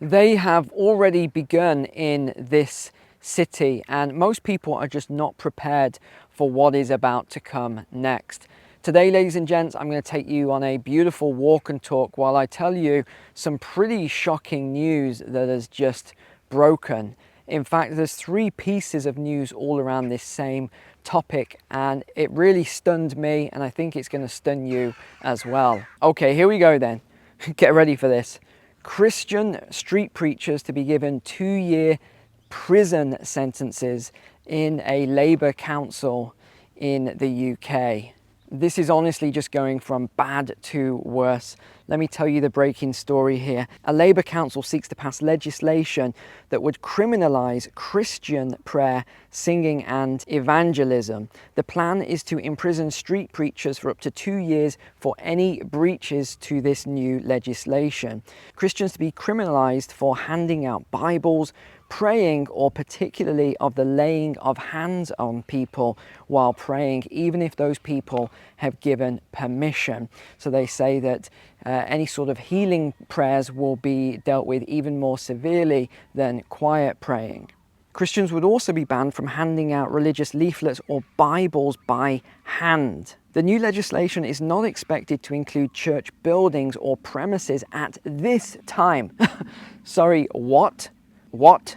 They have already begun in this city, and most people are just not prepared for what is about to come next. Today, ladies and gents, I'm going to take you on a beautiful walk and talk while I tell you some pretty shocking news that has just broken. In fact, there's 3 pieces of news all around this same topic, and it really stunned me, and I think it's going to stun you as well. Okay, here we go then. Get ready for this. Christian street preachers to be given 2-year prison sentences in a Labour council in the UK. This is honestly just going from bad to worse. Let me tell you the breaking story here. A Labour council seeks to pass legislation that would criminalise Christian prayer, singing and evangelism. The plan is to imprison street preachers for up to 2 years for any breaches to this new legislation. Christians to be criminalised for handing out Bibles, praying, or particularly of the laying of hands on people while praying, even if those people have given permission. So they say that any sort of healing prayers will be dealt with even more severely than quiet praying. Christians would also be banned from handing out religious leaflets or Bibles by hand. The new legislation is not expected to include church buildings or premises at this time. Sorry, what? What?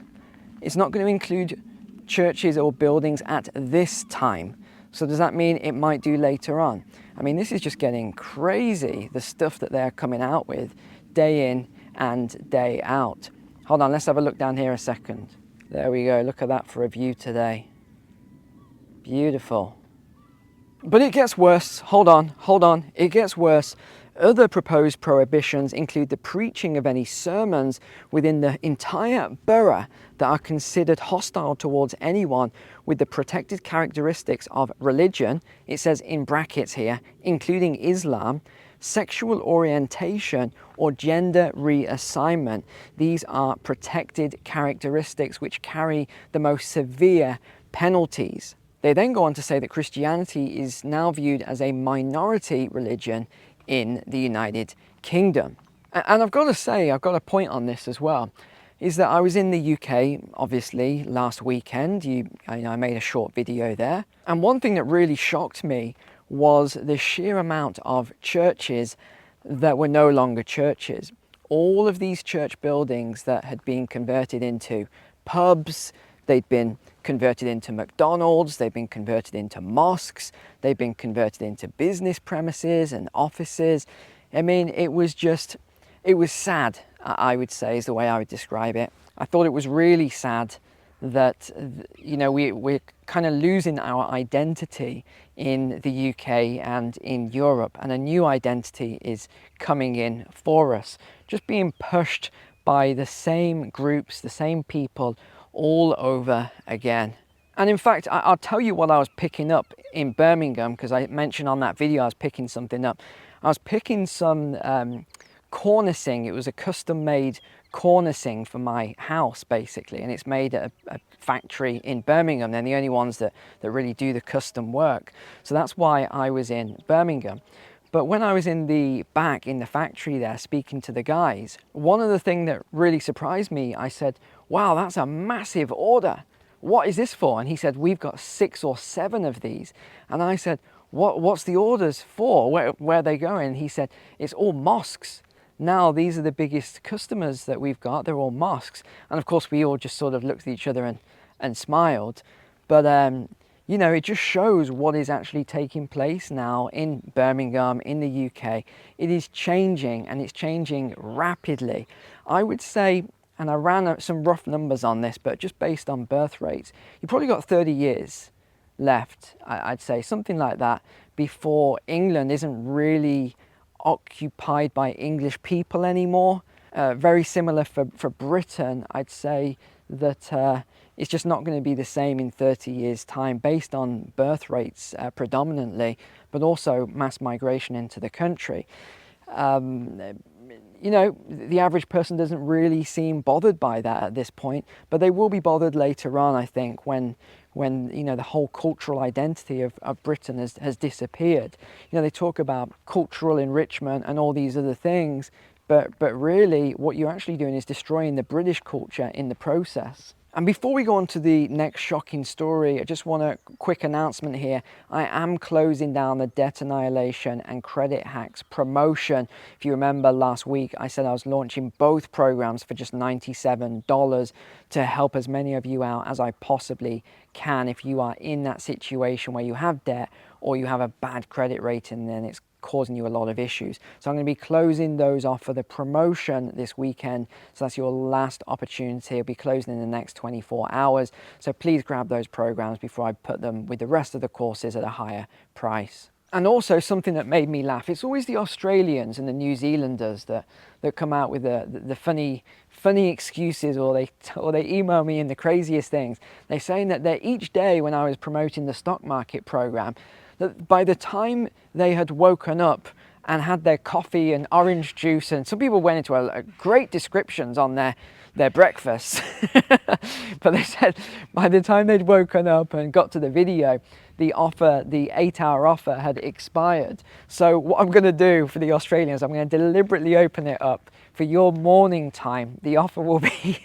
It's not going to include churches or buildings at this time. So does that mean it might do later on? I mean, this is just getting crazy, the stuff that they're coming out with day in and day out. Hold on, let's have a look down here a second. There we go, look at that for a view today. Beautiful. But it gets worse. Hold on, it gets worse. Other proposed prohibitions include the preaching of any sermons within the entire borough that are considered hostile towards anyone with the protected characteristics of religion, it says in brackets here, including Islam, sexual orientation, or gender reassignment. These are protected characteristics which carry the most severe penalties. They then go on to say that Christianity is now viewed as a minority religion in the United Kingdom. And I've got to say, I've got a point on this as well, is that I was in the UK, obviously, last weekend. I made a short video there. And one thing that really shocked me was the sheer amount of churches that were no longer churches. All of these church buildings that had been converted into pubs, they'd been converted into McDonald's, they've been converted into mosques, they've been converted into business premises and offices. I mean, it was sad, I would say, is the way I would describe it. I thought it was really sad that, you know, we're kind of losing our identity in the UK and in Europe, and a new identity is coming in for us, just being pushed by the same groups, the same people, all over again. And in fact, I'll tell you what I was picking up in Birmingham, because I mentioned on that video I was picking something up. I was picking some cornicing. It was a custom-made cornicing for my house, basically, and it's made at a factory in Birmingham. They're the only ones that really do the custom work. So that's why I was in Birmingham. But when I was in the back in the factory there speaking to the guys, one of the things that really surprised me, I said, wow, that's a massive order. What is this for? And he said, we've got 6 or 7 of these. And I said, what's the orders for? Where are they going? He said, it's all mosques. Now, these are the biggest customers that we've got. They're all mosques. And of course, we all just sort of looked at each other and smiled. But, you know, it just shows what is actually taking place now in Birmingham, in the UK. It is changing, and it's changing rapidly. I would say, and I ran some rough numbers on this, but just based on birth rates, you've probably got 30 years left, I'd say, something like that, before England isn't really occupied by English people anymore. Very similar for Britain. I'd say that it's just not going to be the same in 30 years' time, based on birth rates predominantly, but also mass migration into the country. You know, the average person doesn't really seem bothered by that at this point, but they will be bothered later on, I think, when you know, the whole cultural identity of Britain has disappeared. You know, they talk about cultural enrichment and all these other things, but really what you're actually doing is destroying the British culture in the process. And before we go on to the next shocking story, I just want a quick announcement here. I am closing down the Debt Annihilation and Credit Hacks promotion. If you remember last week, I said I was launching both programs for just $97 to help as many of you out as I possibly can. If you are in that situation where you have debt or you have a bad credit rating, then it's causing you a lot of issues. So I'm going to be closing those off for the promotion this weekend. So that's your last opportunity. It'll be closing in the next 24 hours. So please grab those programs before I put them with the rest of the courses at a higher price. And also something that made me laugh, it's always the Australians and the New Zealanders that come out with the funny excuses, or they email me in the craziest things. They're saying that each day when I was promoting the stock market program, that by the time they had woken up and had their coffee and orange juice, and some people went into a great descriptions on their breakfast, but they said by the time they'd woken up and got to the video, the 8-hour offer had expired. So what I'm going to do for the Australians, I'm going to deliberately open it up for your morning time. The offer will be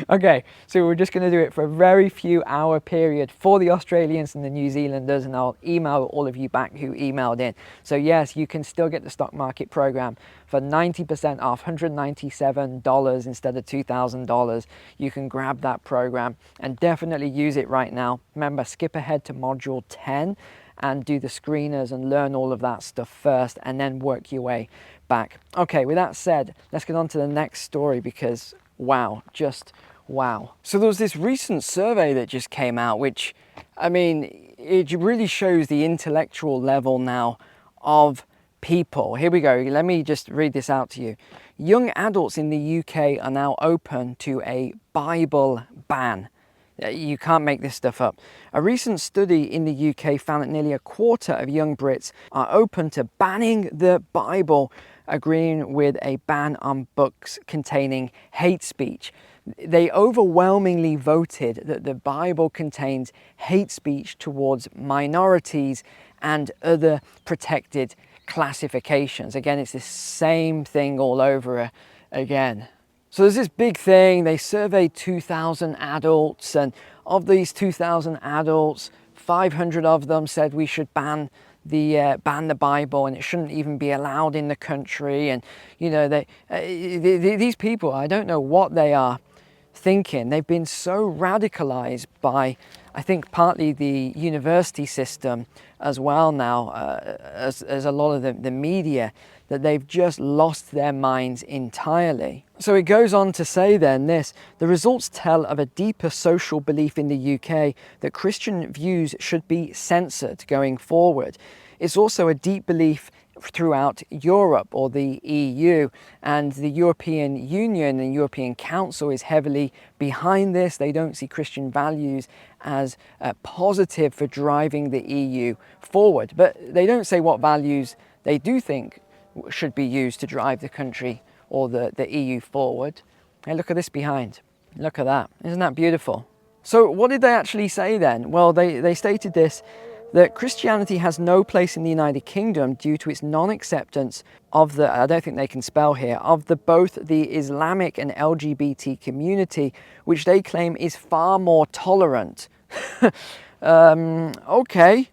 okay, so we're just going to do it for a very few hour period for the Australians and the New Zealanders, and I'll email all of you back who emailed in. So yes, you can still get the stock market program for 90% off, $197 instead of $2,000. You can grab that program and definitely use it right now. Remember, skip ahead to module 10 and do the screeners and learn all of that stuff first, and then work your way back. Okay, with that said, let's get on to the next story, because wow, just wow. So there was this recent survey that just came out, which, I mean, it really shows the intellectual level now of people. Here we go. Let me just read this out to you. Young adults in the UK are now open to a Bible ban. You can't make this stuff up. A recent study in the UK found that nearly a quarter of young Brits are open to banning the Bible, agreeing with a ban on books containing hate speech. They overwhelmingly voted that the Bible contains hate speech towards minorities and other protected classifications. Again, it's the same thing all over again. So there's this big thing, they surveyed 2,000 adults, and of these 2,000 adults, 500 of them said we should ban the Bible and it shouldn't even be allowed in the country. And you know, these people, I don't know what they are thinking. They've been so radicalized by, I think, partly the university system as well now, as a lot of the media, that they've just lost their minds entirely. So it goes on to say then this: the results tell of a deeper social belief in the UK that Christian views should be censored going forward. It's also a deep belief throughout Europe, or the EU, and the European Union and European Council is heavily behind this. They don't see Christian values as positive for driving the EU forward, but they don't say what values they do think should be used to drive the country or the EU forward. Hey, look at this behind. Look at that. Isn't that beautiful? So what did they actually say then? Well, they stated this, that Christianity has no place in the United Kingdom due to its non-acceptance of the, I don't think they can spell here, of both the Islamic and LGBT community, which they claim is far more tolerant. Okay,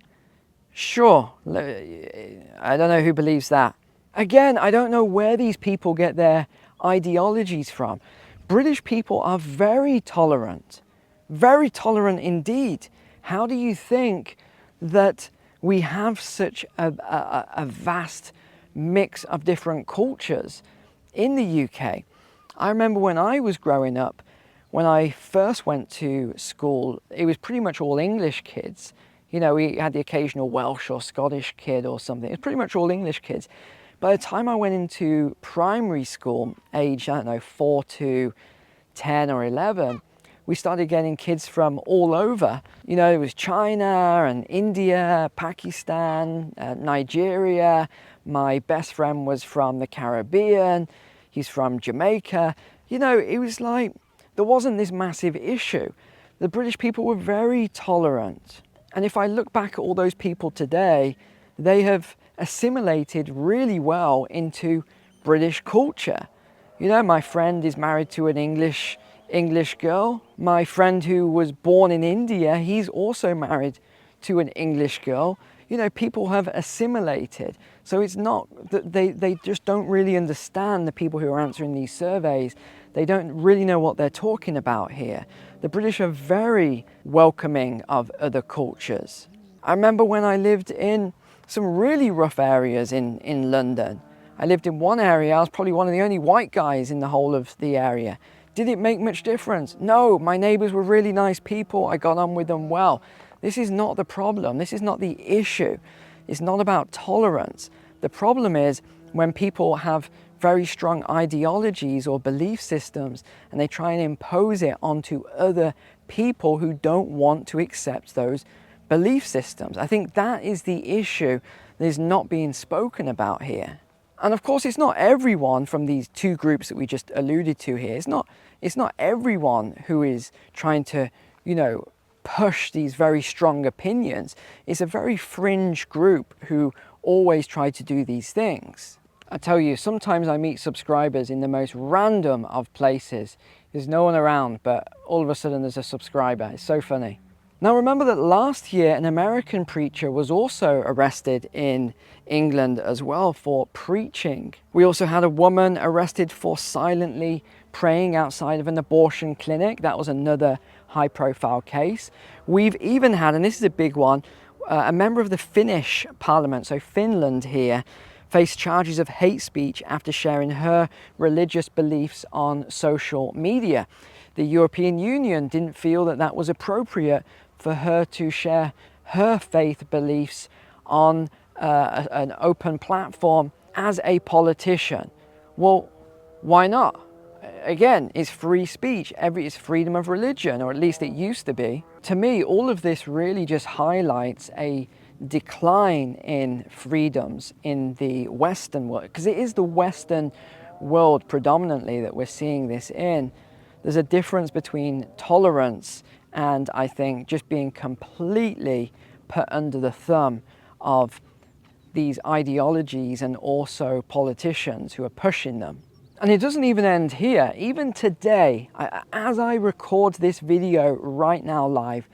sure. I don't know who believes that. Again, I don't know where these people get their ideologies from. British people are very tolerant indeed. How do you think that we have such a vast mix of different cultures in the UK? I remember when I was growing up, when I first went to school, it was pretty much all English kids. You know, we had the occasional Welsh or Scottish kid or something. It was pretty much all English kids. By the time I went into primary school, age, I don't know, 4 to 10 or 11, we started getting kids from all over. You know, it was China and India, Pakistan, Nigeria. My best friend was from the Caribbean. He's from Jamaica. You know, it was like, there wasn't this massive issue. The British people were very tolerant. And if I look back at all those people today, they have assimilated really well into British culture. You know, my friend is married to an English girl. My friend who was born in India, he's also married to an English girl. You know, people have assimilated. So it's not that they just don't really understand the people who are answering these surveys. They don't really know what they're talking about here. The British are very welcoming of other cultures. I remember when I lived in some really rough areas in London. I lived in one area, I was probably one of the only white guys in the whole of the area. Did it make much difference? No, my neighbors were really nice people. I got on with them well. This is not the problem. This is not the issue. It's not about tolerance. The problem is when people have very strong ideologies or belief systems and they try and impose it onto other people who don't want to accept those belief systems. I think that is the issue that is not being spoken about here. And of course, it's not everyone from these two groups that we just alluded to here. It's not everyone who is trying to, you know, push these very strong opinions. It's a very fringe group who always try to do these things. I tell you, sometimes I meet subscribers in the most random of places. There's no one around, but all of a sudden there's a subscriber. It's so funny. Now remember that last year an American preacher was also arrested in England as well for preaching. We also had a woman arrested for silently praying outside of an abortion clinic. That was another high-profile case. We've even had, and this is a big one, a member of the Finnish parliament, so Finland here, faced charges of hate speech after sharing her religious beliefs on social media. The European Union didn't feel that that was appropriate for her to share her faith beliefs on an open platform as a politician. Well, why not? Again, it's free speech. It's freedom of religion, or at least it used to be. To me, all of this really just highlights a decline in freedoms in the Western world, because it is the Western world predominantly that we're seeing this in. There's a difference between tolerance and, I think, just being completely put under the thumb of these ideologies and also politicians who are pushing them. And it doesn't even end here. Even today, as I record this video right now live,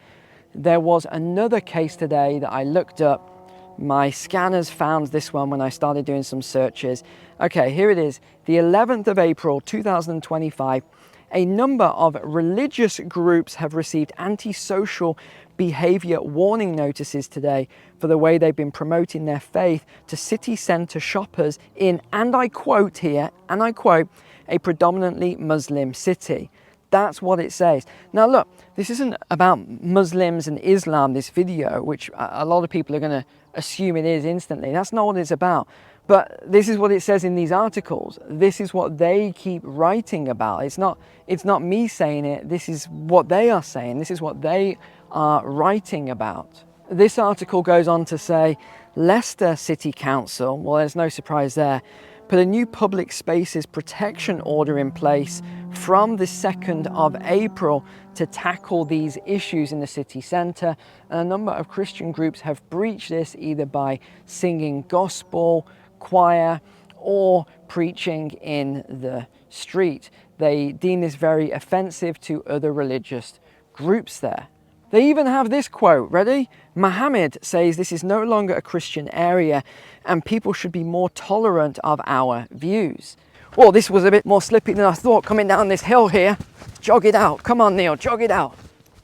there was another case today that I looked up. My scanners found this one when I started doing some searches. Okay, here it is. The 11th of April, 2025. A number of religious groups have received antisocial behavior warning notices today for the way they've been promoting their faith to city centre shoppers in, and I quote here, and I quote, a predominantly Muslim city. That's what it says. Now look, this isn't about Muslims and Islam, this video, which a lot of people are going to assume it is instantly. That's not what it's about. But this is what it says in these articles. This is what they keep writing about. It's not me saying it. This is what they are saying. This is what they are writing about. This article goes on to say, Leicester City Council, well, there's no surprise there, put a new public spaces protection order in place from the 2nd of April to tackle these issues in the city centre. And a number of Christian groups have breached this either by singing gospel, choir, or preaching in the street. They deem this very offensive to other religious groups there. They even have this quote, ready? Muhammad says this is no longer a Christian area and people should be more tolerant of our views. Well, this was a bit more slippy than I thought coming down this hill here. Jog it out. Come on, Neil, jog it out.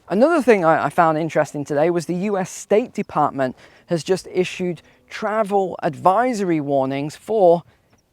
Another thing I found interesting today was the US State Department has just issued travel advisory warnings for,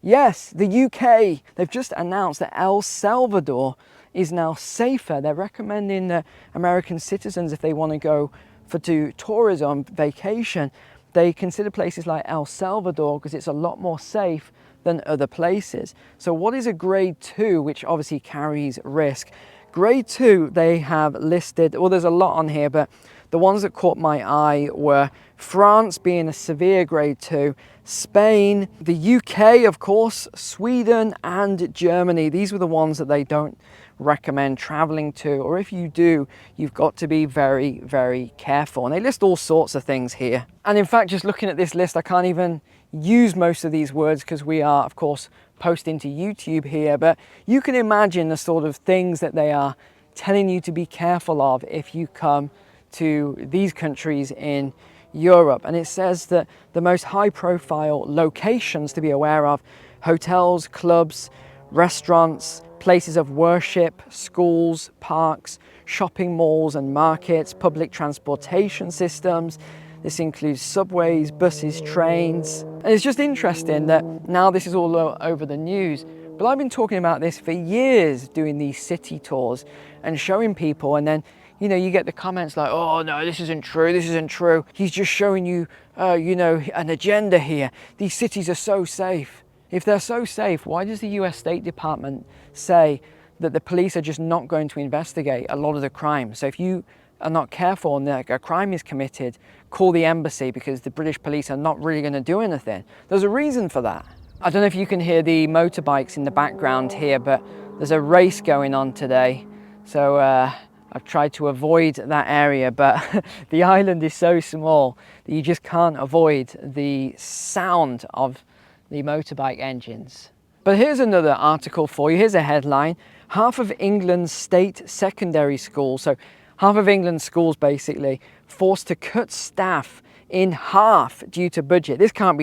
yes, the UK. They've just announced that El Salvador is now safer. They're recommending that American citizens, if they want to go to tourism, vacation, they consider places like El Salvador because it's a lot more safe than other places. So what is a grade 2, which obviously carries risk? Grade 2, they have listed, well, there's a lot on here, but the ones that caught my eye were France being a severe grade 2, Spain, the UK, of course, Sweden, and Germany. These were the ones that they don't recommend traveling to, or if you do, you've got to be very, very careful. And they list all sorts of things here. And in fact, just looking at this list, I can't even use most of these words because we are, of course, posting to YouTube here, but you can imagine the sort of things that they are telling you to be careful of if you come to these countries in Europe. And it says that the most high-profile locations to be aware of: hotels, clubs, restaurants, places of worship, schools, parks, shopping malls and markets, public transportation systems. This includes subways, buses, trains. And it's just interesting that now this is all over the news, but I've been talking about this for years, doing these city tours and showing people, and then you get the comments like, oh no, this isn't true, this isn't true. He's just showing you, an agenda here. These cities are so safe. If they're so safe, why does the US State Department say that the police are just not going to investigate a lot of the crime? So if you are not careful and a crime is committed, call the embassy, because the British police are not really going to do anything. There's a reason for that. I don't know if you can hear the motorbikes in the background here, but there's a race going on today. So I've tried to avoid that area, but the island is so small that you just can't avoid the sound of the motorbike engines. But here's another article for you. Here's a headline: half of England's state secondary schools, so half of England's schools basically, forced to cut staff in half due to budget. This can't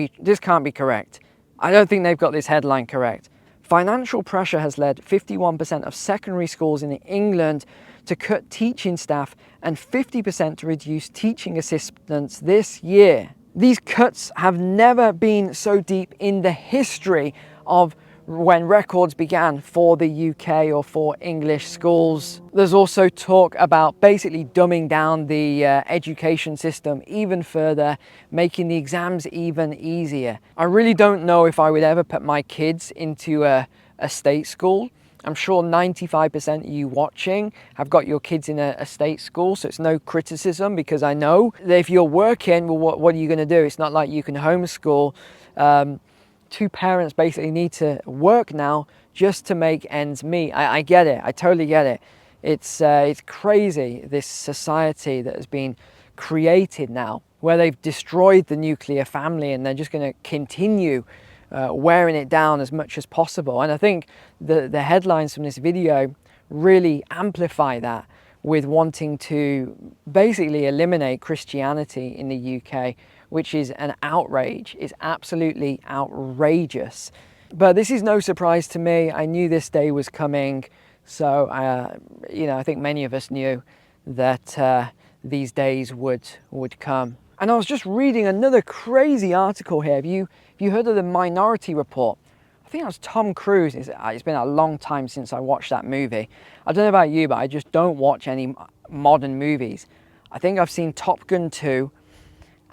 be correct. I don't think they've got this headline correct. Financial pressure has led 51% of secondary schools in England to cut teaching staff and 50% to reduce teaching assistants this year. These cuts have never been so deep in the history of when records began for the UK or for English schools. There's also talk about basically dumbing down the education system even further, making the exams even easier. I really don't know if I would ever put my kids into a state school. I'm sure 95% of you watching have got your kids in a state school, so it's no criticism, because I know that if you're working, well, what are you going to do? It's not like you can homeschool. Two parents basically need to work now just to make ends meet. I get it. I totally get it. It's crazy, this society that has been created now, where they've destroyed the nuclear family and they're just going to continue wearing it down as much as possible. And I think the headlines from this video really amplify that, with wanting to basically eliminate Christianity in the UK, which is an outrage. It's absolutely outrageous. But this is no surprise to me. I knew this day was coming. So, I think many of us knew that these days would come. And I was just reading another crazy article here. Have you heard of the Minority Report? I think that was Tom Cruise. It's been a long time since I watched that movie. I don't know about you, but I just don't watch any modern movies. I think I've seen Top Gun 2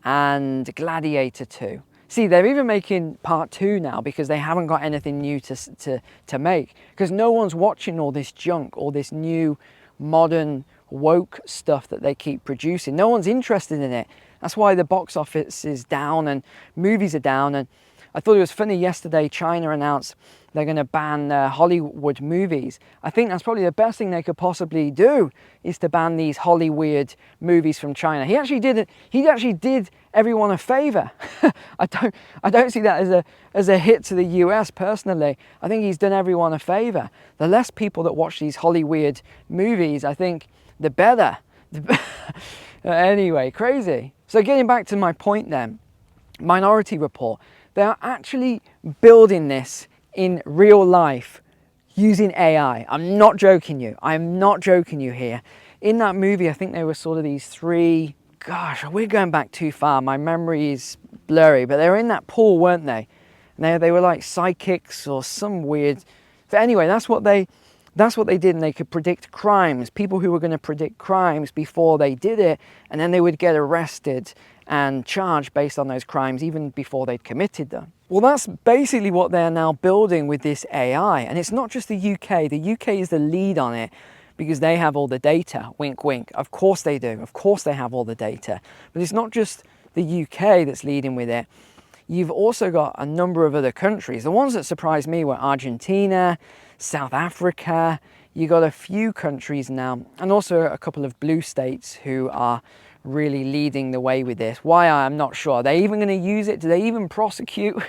and Gladiator 2. See, they're even making part 2 now because they haven't got anything new to make. Because no one's watching all this junk, all this new modern woke stuff that they keep producing. No one's interested in it. That's why the box office is down and movies are down. And I thought it was funny yesterday, China announced they're going to ban Hollywood movies. I think that's probably the best thing they could possibly do, is to ban these Hollywood movies from China. He actually did everyone a favor. I don't see that as a hit to the US personally. I think he's done everyone a favor. The less people that watch these Hollywood movies, I think the better. Anyway, crazy. So getting back to my point then, Minority Report, they are actually building this in real life using AI. I'm not joking you. I'm not joking you here. In that movie, I think there were sort of these three, gosh, we're going back too far. My memory is blurry, but they were in that pool, weren't they? And they were like psychics or some weird. But anyway, that's what they did, and they could predict crimes, people who were going to predict crimes before they did it, and then they would get arrested and charged based on those crimes even before they'd committed them. Well, that's basically what they're now building with this AI. And it's not just the UK. The UK is the lead on it because they have all the data. Wink, wink. Of course they do. Of course they have all the data. But it's not just the UK that's leading with it. You've also got a number of other countries. The ones that surprised me were Argentina, South Africa. You got a few countries now, and also a couple of blue states who are really leading the way with this. Why, I'm not sure. Are they even going to use it? Do they even prosecute?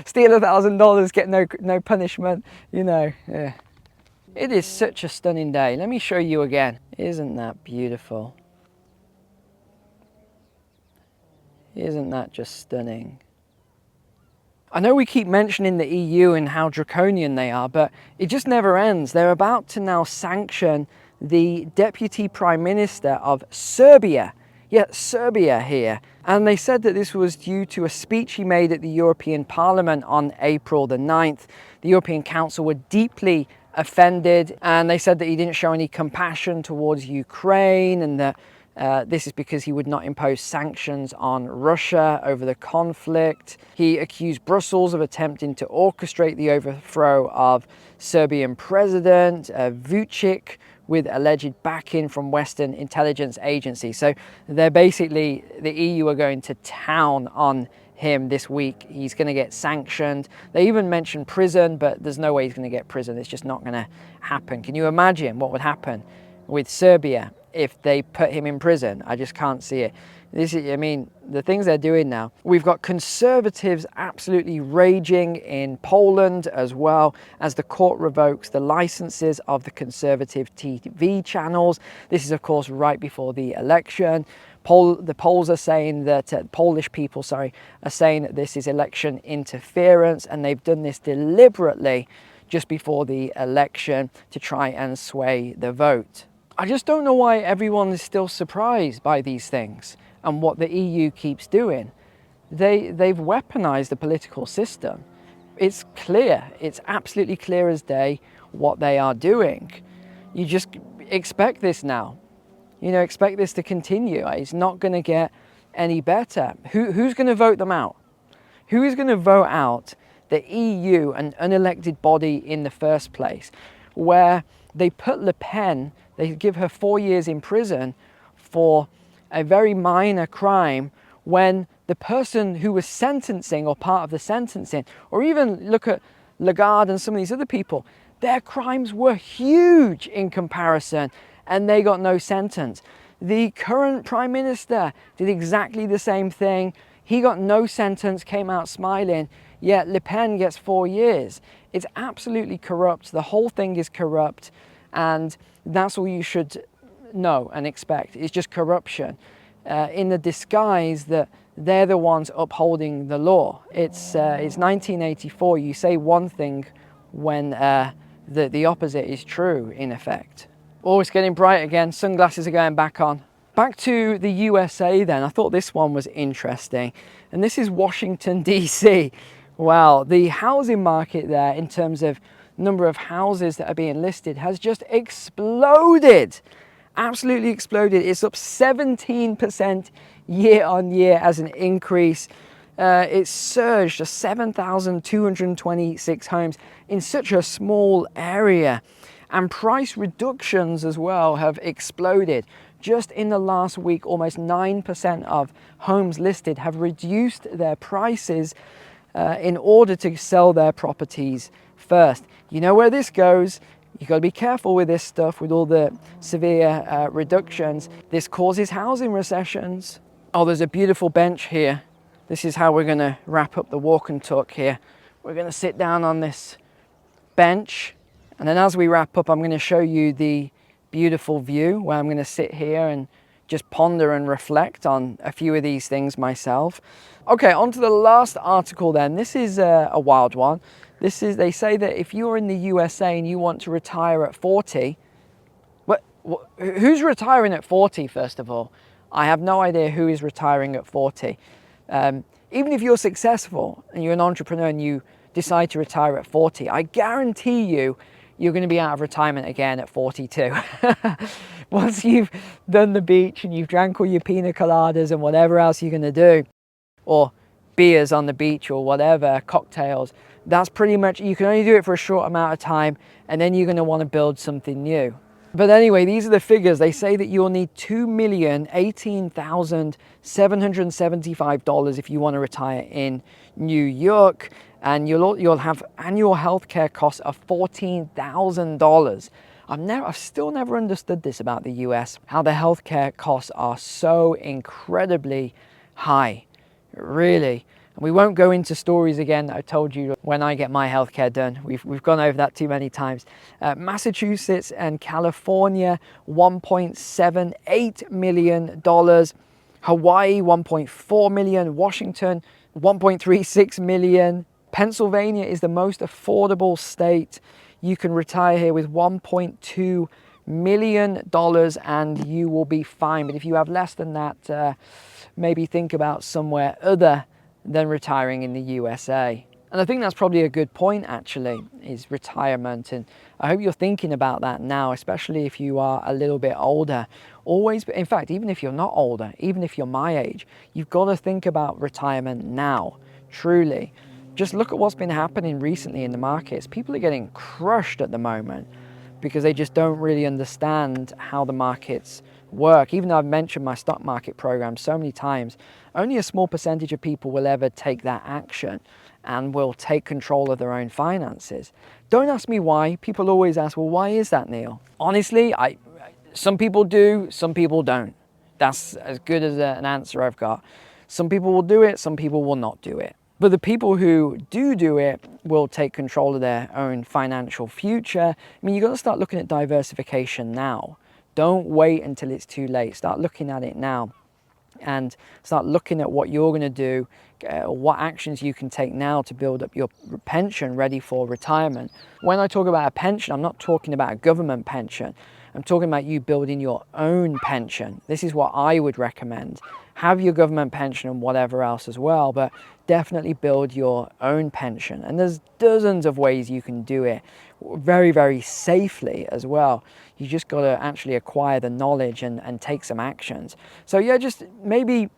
Steal $1,000, get no punishment, you know. Yeah. It is such a stunning day. Let me show you again. Isn't that beautiful? Isn't that just stunning? I know we keep mentioning the EU and how draconian they are, but it just never ends. They're about to now sanction the Deputy Prime Minister of Serbia. Yeah, Serbia here. And they said that this was due to a speech he made at the European Parliament on April the 9th. The European Council were deeply offended, and they said that he didn't show any compassion towards Ukraine, and that this is because he would not impose sanctions on Russia over the conflict. He accused Brussels of attempting to orchestrate the overthrow of Serbian President Vučić with alleged backing from Western intelligence agencies. So they're basically, the EU are going to town on him this week. He's going to get sanctioned. They even mentioned prison, but there's no way he's going to get prison. It's just not going to happen. Can you imagine what would happen with Serbia if they put him in prison? I just can't see it. This is, I mean, the things they're doing now. We've got conservatives absolutely raging in Poland as well, as the court revokes the licenses of the conservative TV channels. This is, of course, right before the election. The polls are saying that, Polish people, sorry, are saying that this is election interference, and they've done this deliberately just before the election to try and sway the vote. I just don't know why everyone is still surprised by these things and what the EU keeps doing. They've weaponized the political system. It's clear, it's absolutely clear as day what they are doing. You just expect this now. You know, expect this to continue. It's not going to get any better. Who's going to vote them out? Who is going to vote out the EU, an unelected body in the first place, where they put Le Pen, they give her 4 years in prison for a very minor crime, when the person who was sentencing or part of the sentencing, or even look at Lagarde and some of these other people, their crimes were huge in comparison, and they got no sentence. The current Prime Minister did exactly the same thing. He got no sentence, came out smiling, yet Le Pen gets 4 years. It's absolutely corrupt. The whole thing is corrupt, and that's all you should know and expect. It's just corruption in the disguise that they're the ones upholding the law. It's 1984. You say one thing when the opposite is true, in effect. Oh, it's getting bright again. Sunglasses are going back on. Back to the USA then. I thought this one was interesting. And this is Washington, D.C. Wow, the housing market there, in terms of number of houses that are being listed, has just exploded. Absolutely exploded. It's up 17% year on year as an increase. It's surged to 7,226 homes in such a small area. And price reductions as well have exploded. Just in the last week, almost 9% of homes listed have reduced their prices in order to sell their properties first. You know where this goes. You've got to be careful with this stuff, with all the severe reductions. This causes housing recessions. Oh, there's a beautiful bench here. This is how we're going to wrap up the walk and talk here. We're going to sit down on this bench, and then as we wrap up, I'm going to show you the beautiful view where I'm going to sit here and just ponder and reflect on a few of these things myself. Okay, on to the last article then. This is a wild one. They say that if you're in the USA and you want to retire at 40, who's retiring at 40, first of all? I have no idea who is retiring at 40. Even if you're successful and you're an entrepreneur and you decide to retire at 40, I guarantee you're going to be out of retirement again at 42. Once you've done the beach and you've drank all your pina coladas and whatever else you're going to do, or beers on the beach or whatever, cocktails, that's pretty much, you can only do it for a short amount of time, and then you're going to want to build something new. But anyway, these are the figures. They say that you'll need $2,018,775 if you want to retire in New York. and you'll have annual healthcare costs of $14,000. I've still never understood this about the US, how the healthcare costs are so incredibly high, really. And we won't go into stories again that I told you when I get my healthcare done. We've gone over that too many times. Massachusetts and California, $1.78 million. Hawaii, $1.4 million. Washington, $1.36 million. Pennsylvania is the most affordable state. You can retire here with $1.2 million and you will be fine. But if you have less than that, maybe think about somewhere other than retiring in the USA. And I think that's probably a good point, actually, is retirement. And I hope you're thinking about that now, especially if you are a little bit older. Always, in fact, even if you're not older, even if you're my age, you've got to think about retirement now, truly. Just look at what's been happening recently in the markets. People are getting crushed at the moment because they just don't really understand how the markets work. Even though I've mentioned my stock market program so many times, only a small percentage of people will ever take that action and will take control of their own finances. Don't ask me why. People always ask, well, why is that, Neil? Honestly, some people do, some people don't. That's as good as an answer I've got. Some people will do it, some people will not do it. But the people who do it will take control of their own financial future. I mean, you've got to start looking at diversification now. Don't wait until it's too late. Start looking at it now and start looking at what you're going to do, what actions you can take now to build up your pension ready for retirement. When I talk about a pension, I'm not talking about a government pension. I'm talking about you building your own pension. This is what I would recommend. Have your government pension and whatever else as well, but definitely build your own pension. And there's dozens of ways you can do it very, very safely as well. You just got to actually acquire the knowledge and take some actions. So yeah, just maybe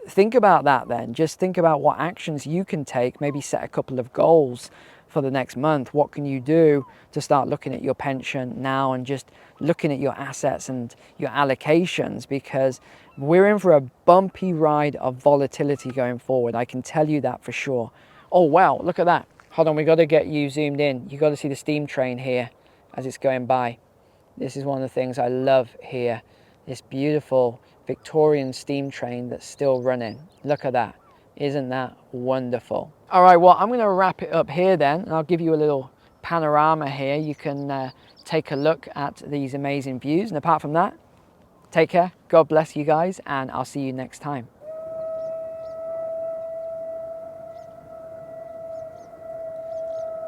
think about that then. Just think about what actions you can take. Maybe set a couple of goals for the next month. What can you do to start looking at your pension now and just looking at your assets and your allocations, because we're in for a bumpy ride of volatility going forward. I can tell you that for sure. Oh wow, look at that. Hold on, we got to get you zoomed in. You got to see the steam train here as it's going by. This is one of the things I love here. This beautiful Victorian steam train that's still running. Look at that. Isn't that wonderful? All right, well, I'm going to wrap it up here then, and I'll give you a little panorama here. You can take a look at these amazing views. And apart from that, take care. God bless you guys, and I'll see you next time.